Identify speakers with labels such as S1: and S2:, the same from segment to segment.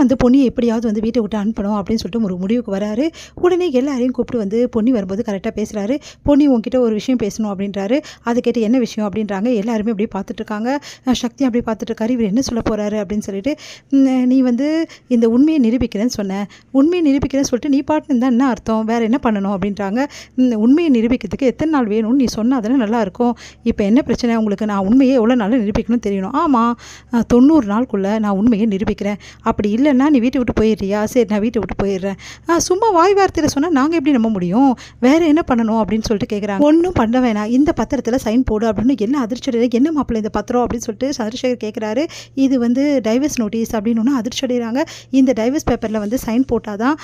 S1: வந்து பொன்னியை எப்படியாவது வந்து வீட்டை விட்டு அனுப்பணும் அப்படின்னு சொல்லிட்டு ஒரு முடிவுக்கு வராரு. உடனே எல்லாரையும் கூப்பிட்டு வந்து பொன்னி வரும்போது கரெக்டாக பேசுகிறாரு. பொன்னி உங்ககிட்ட ஒரு விஷயம் பேசணும் அப்படின்றாரு. அதை கேட்டு என்ன விஷயம் அப்படின்றாங்க. எல்லாருமே அப்படியே பார்த்துட்ருக்காங்க. சக்தி அப்படியே பார்த்துட்ருக்காரு. இவர் என்ன சொல்ல போகிறாரு அப்படின்னு சொல்லிட்டு, நீ வந்து இந்த உண்மையை நிரூபிக்கிறேன்னு சொன்னேன். உண்மையை நிரூபிக்கிறேன்னு சொல்லிட்டு நீ பாட்டுன்னு தான் என்ன அர்த்தம், வேறு என்ன பண்ணணும் அப்படின்றாங்க. உண்மையை நிரூபிக்கிறதுக்கு எத்தனை நாள் வேணும்னு நீ சொன்னால் அதெல்லாம் நல்லாயிருக்கும். இப்போ என்ன பிரச்சனை உங்களுக்கு, நான் உண்மையை எவ்வளோ நாள் நிரூபிக்கணும்னு தெரியணும். ஆமாம், 90 நாளுக்குள்ளே நான் உண்மையை நிரூபிக்கிறேன். அப்படி இல்லைன்னா நீ வீட்டை விட்டு போயிடுறியா? சரி, நான் வீட்டை விட்டு போயிடுறேன். சும்மா வாய் வார்த்தையில் சொன்னால் நாங்கள் எப்படி நம்ப முடியும், வேறு என்ன பண்ணணும் அப்படின்னு சொல்லிட்டு கேட்குறாங்க. ஒன்றும் பண்ண வேணாம், இந்த பத்திரத்தில் சைன் போடு அப்படின்னு எல்லாம் அதிர்ச்சி அடைகிறாங்க. என்ன மாப்பிள்ளை இந்த பத்திரம் அப்படின்னு சொல்லிட்டு சந்திரசேகர் கேட்குறாரு. இது வந்து டைவர்ஸ் நோட்டீஸ் அப்படின்னு ஒன்று அதிர்ச்சி அடைகிறாங்க. இந்த டைவர்ஸ் பேப்பரில் வந்து சைன் போட்டால் தான்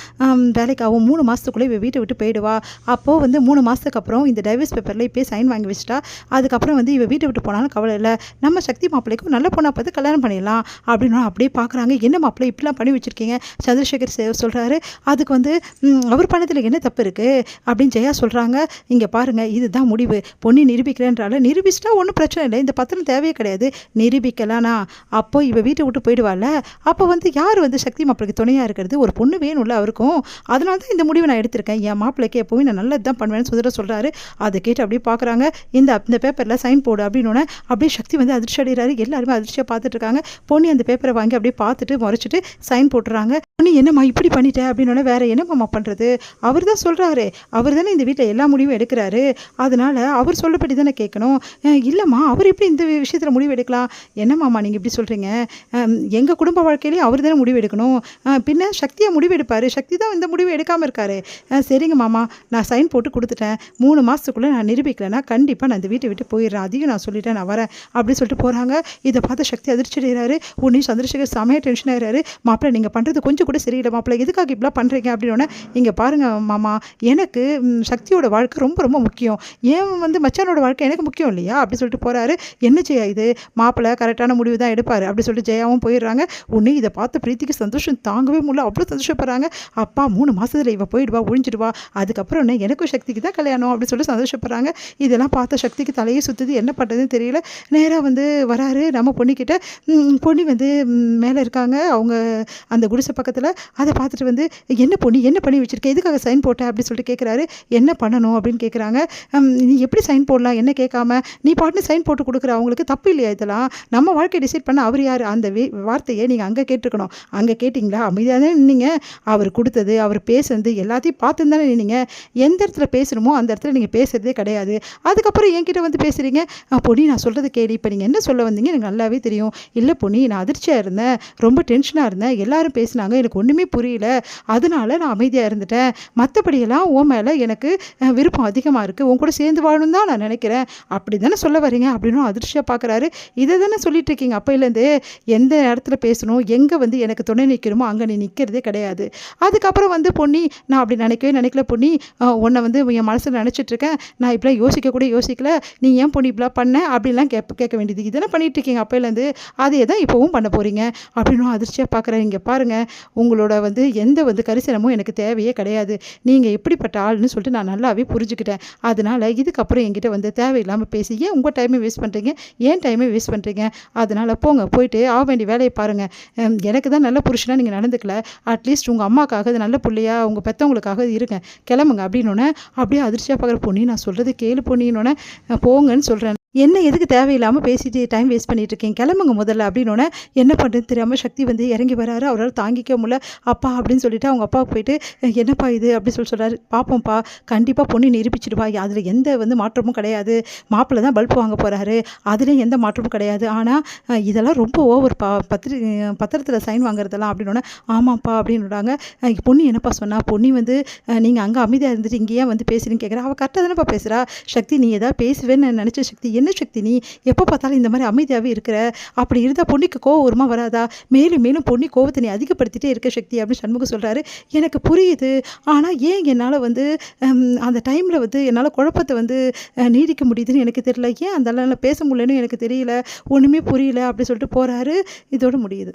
S1: வேலைக்கு ஆகும். 3 மாதத்துக்குள்ளே இவ வீட்டை விட்டு போயிடுவா. அப்போது வந்து 3 மாதத்துக்கு அப்புறம் இந்த டைவர்ஸ் பேப்பரில் இப்போயே சைன் வாங்கி வச்சுட்டா அதுக்கப்புறம் வந்து இவ வீட்டை விட்டு போனாலும் கவலை இல்லை, நம்ம சக்தி மாப்பிள்ளைக்கும் நல்ல பொண்ணாக பார்த்து கல்யாணம் பண்ணிடலாம் அப்படின்னு அப்படியே பார்க்குறாங்க. என்ன மாப்பிள்ளை இப்படிலாம் பண்ணி வச்சுருக்கீங்க சந்திரசேகர் சொல்கிறாரு. அதுக்கு வந்து அவர் பணத்தில் என்ன தப்பு இருக்குது அப்படின்னு ஜெயா சொல்கிறாங்க. இங்கே பாருங்கள், இதுதான் முடிவு. பொண்ணு நிரூபிக்கிறேன்றால நிரூபிச்சிட்டா ஒன்றும் பிரச்சனை இல்லை, இந்த பத்திரம் தேவையே கிடையாது. நிரூபிக்கலானா அப்போ இவ வீட்டை விட்டு போயிடுவாள். அப்போ வந்து யார் வந்து சக்தி மாப்பிள்ளைக்கு துணையாக இருக்கிறது, ஒரு பொண்ணு வேணும்ல அவருக்கும். அதனால தான் இந்த முடிவை நான் எடுத்திருக்கேன். என் மாப்பிள்ளைக்கு எப்போவும் நான் நல்லது தான் பண்ணுவேன்னு சொல்கிறாரு. அதை கேட்டு அப்படியே பார்க்குறாங்க. இந்த பேப்பரில் சைன் போடு அப்படின்னு அப்படியே சக்தி வந்து அதிர்ச்சி அடைகிறாரு. எல்லாருமே அதிர்ச்சியாக பார்த்துட்டு இருக்காங்க. பொண்ணு அந்த பேப்பரை வாங்கி அப்படியே பார்த்துட்டு முறைச்சிட்டு சைன் போட்டுறாங்க. பொண்ணு என்னம்மா இப்படி பண்ணிட்டேன் அப்படின்னு வேற என்னம்மா பண்ணுறது, அவர் தான் சொல்கிறாரு, அவர் தானே இந்த வீட்டில் எல்லா முடிவும் எடுக்கிறாரு, அதனால் அவர் சொல்லப்படி தானே கேட்கணும். இல்லைம்மா, அவர் எப்படி இந்த விஷயத்தில் முடிவு எடுக்கலாம், என்னம்மாம்மா நீங்கள் இப்படி சொல்கிறீங்க, எங்கள் குடும்ப வாழ்க்கையிலேயே அவர் தானே முடிவு எடுக்கணும், பின்ன சக்தியாக முடிவு எடுப்பார், சக்தி தான் இந்த முடிவு எடுக்காமல் இருக்காரு. சரிங்க மாமா, நான் சைன் போட்டு கொடுத்துட்டேன், 3 மாதத்துக்குள்ளே நான் நிரூபிக்கலைன்னா கண்டிப்பாக நான் இந்த வீட்டை விட்டு போயிடுறேன், அதையும் நான் சொல்லிட்டேன், நான் வரேன் அப்படி சொல்லிட்டு போகிறாங்க. இதை பார்த்து சக்தி அதிர்ச்சி அடைகிறாரு. உடனே சந்திரசேகர் செமையாக டென்ஷன் ஆகிறாரு. மாப்பிள்ளை நீங்கள் பண்ணுறது கொஞ்சம் கூட சரியில்லை மாப்பிள்ளை, எதுக்காக இப்படிலாம் பண்ணுறீங்க அப்படின்னு. இங்கே பாருங்கள் மாமா, எனக்கு சக்தியோட வாழ்க்கை ரொம்ப ரொம்ப முக்கியம், ஏன் வந்து மச்சானோட வாழ்க்கை எனக்கு முக்கியம் இல்லையா அப்படி சொல்லிட்டு போகிறாரு. என்ன ஜெயா இது, மாப்பிள்ளை கரெக்டான முடிவு தான் எடுப்பார் அப்படி சொல்லிட்டு ஜெயாவும் போயிடுறாங்க. உடனே இதை பார்த்து பிரீத்திக்கு சந்தோஷம் தாங்கவே முடியல, அவ்வளோ சந்தோஷப்படுறாங்க. அப்பா 3 மாதத்தில் இவ போயிடுவா, ஒழிஞ்சிடுவா, அதுக்கப்புறம் என்ன எனக்கும் சக்திக்கு தான் கல்யாணம் அப்படி சொல்லி சந்தோஷப்படுறாங்க. இதெல்லாம் பார்த்த சக்திக்கு தலையே சுற்றுது, என்ன பண்ணுறதுன்னு தெரியல. நேராக வந்து வராரு நம்ம பொண்ணுக்கிட்ட. பொண்ணு வந்து மேலே இருக்காங்க அவங்க அந்த குடிசை பக்கத்தில். அதை பார்த்துட்டு வந்து என்ன பொண்ணு என்ன பண்ணி வச்சுருக்கேன், எதுக்காக சைன் போட்டேன் அப்படி சொல்லிட்டு கேட்குறாரு. என்ன பண்ணணும் அப்படின்னு கேட்குறாங்க. நீ எப்படி சைன் போடலாம் என்ன கேட்காம, நீ பாட்டுன்னு சைன் போட்டு கொடுக்குற, அவங்களுக்கு தப்பு இல்லையா இதெல்லாம், நம்ம வாழ்க்கை டிசைட் பண்ண அவர் யார், அந்த வார்த்தையை நீங்கள் அங்கே கேட்டிருக்கணும், அங்கே கேட்டிங்களா, அமைதியாக தானே நின்னீங்க, அவர் கொடுத்தது அவர் பேசுனது எல்லாத்தையும் பார்த்துன்னு தானே நின்னீங்க, எந்த இடத்துல பேசணுமோ அந்த இடத்துல நீங்கள் பேசுகிறதே கிடையாது, அதுக்கப்புறம் என்கிட்ட வந்து பேசுகிறீங்க. பொன்னி நான் சொல்கிறது கேள்வி, இப்போ நீங்கள் என்ன சொல்ல வந்தீங்க எனக்கு நல்லாவே தெரியும். இல்லை பொன்னி, நான் அதிர்ச்சியாக இருந்தேன், ரொம்ப டென்ஷனாக இருந்தேன், எல்லாரும் பேசினாங்க, எனக்கு ஒன்றுமே புரியல, அதனால நான் அமைதியாக இருந்துட்டேன், மற்றபடியெல்லாம் உன் மேலே எனக்கு விருப்பம் அதிகமாக இருக்குது, உன் கூட சேர்ந்து வாழணும் தான் நான் நினைக்கிறேன், அப்படி தானே சொல்ல வரீங்க அப்படின்னு அதிர்ச்சியாக பார்க்குறாரு. இதை தானே சொல்லிட்டு இருக்கீங்க அப்போலேருந்து, எந்த இடத்துல பேசணும், எங்கே வந்து எனக்கு துணை நிற்கணுமோ அங்கே நீ நிற்கிறதே கிடையாது. அதுக்கப்புறம் வந்து பொன்னி நான் அப்படி நினைக்கல பொன்னி, உன்னை வந்து என் மனசில் நினச்சிட்ருக்கேன், நான் இப்படிலாம் யோசிக்க யோசிக்கல, நீ ஏன் பொண்ணு இப்படிலாம் பண்ண அப்படிலாம் கேட்க வேண்டியது, இதெல்லாம் பண்ணிட்டு இருக்கீங்க அப்போலேருந்து, அதே தான் இப்போவும் பண்ண போகிறீங்க அப்படின்னு அதிர்ச்சியாக பார்க்குறேன். இங்கே பாருங்கள், உங்களோட வந்து எந்த வந்து கரிசனமும் எனக்கு தேவையே கிடையாது, நீங்கள் எப்படிப்பட்ட ஆள்னு சொல்லிட்டு நான் நல்லாவே புரிஞ்சுக்கிட்டேன், அதனால் இதுக்கப்புறம் என்கிட்ட வந்து தேவையில்லாமல் பேசி ஏன் உங்கள் டைமை வேஸ்ட் பண்ணுறீங்க, ஏன் டைமை வேஸ்ட் பண்ணுறீங்க, அதனால் போயிட்டு ஆக வேண்டிய வேலையை பாருங்கள், எனக்கு தான் நல்ல புருஷனாக நீங்கள் நடந்துக்கல, அட்லீஸ்ட் உங்கள் அம்மாக்காக நல்ல பிள்ளையா உங்கள் பெற்றவங்களுக்காக இருங்க, கிளம்புங்க அப்படின்னு அப்படியே அதிர்ச்சியாக பார்க்குற பொண்ணு, நான் சொல்கிறது கேளு பொண்ணின்னு போங்கன்னு சொல்கிறேன், என்ன எதுக்கு தேவையில்லாமல் பேசிட்டு டைம் வேஸ்ட் பண்ணிட்டு இருக்கீங்க, கிளம்புங்க முதல்ல அப்படின்னு. என்ன பண்ணுறது தெரியாமல் சக்தி வந்து இறங்கி வராரு. அவரால் தாங்கிக்க முடியல. அப்பா அப்படின்னு சொல்லிட்டு அவங்க அப்பாவுக்கு போயிட்டு என்னப்பா இது அப்படின்னு சொல்கிறாரு. பார்ப்போம்ப்பா, கண்டிப்பாக பொண்ணு நிரூபிச்சிடுவா, அதில் எந்த வந்து மாற்றமும் கிடையாது, மாப்பிள்ளை தான் பல்ப் வாங்க போகிறாரு, அதுலேயும் எந்த மாற்றமும் கிடையாது, ஆனால் இதெல்லாம் ரொம்ப ஓவர்ப்பா, பத்திரத்தில் சைன் வாங்குறதெல்லாம் அப்படின்னு. ஆமாப்பா அப்படின்னுறாங்க. பொண்ணு என்னப்பா சொன்னா, பொண்ணு வந்து நீங்கள் அங்கே அமைதியாக இருந்துட்டு இங்கேயே வந்து பேசுகிறீன்னு கேட்குறா. அவள் கரெக்டாக தானேப்பா பேசுகிறா. சக்தி நீ எதாவது பேசுவேன்னு நினச்ச சக்தி, என்ன சக்தி நீ எப்போ பார்த்தாலும் இந்த மாதிரி அமைதியாகவே இருக்கிற, அப்படி இருந்தால் பொண்ணுக்கு கோவம் வருமா வராதா, மேலும் மேலும் பொண்ணு கோவத்தை நீ அதிகப்படுத்திட்டே இருக்க சக்தி அப்படின்னு சண்முகம் சொல்கிறாரு. எனக்கு புரியுது, ஆனால் ஏன் என்னால் வந்து அந்த டைமில் வந்து என்னால் குழப்பத்தை வந்து நீடிக்க முடியுதுன்னு எனக்கு தெரியல, ஏன் அந்த பேச முடியலன்னு எனக்கு தெரியல, ஒன்றுமே புரியல அப்படி சொல்லிட்டு போகிறாரு. இதோடு முடியுது.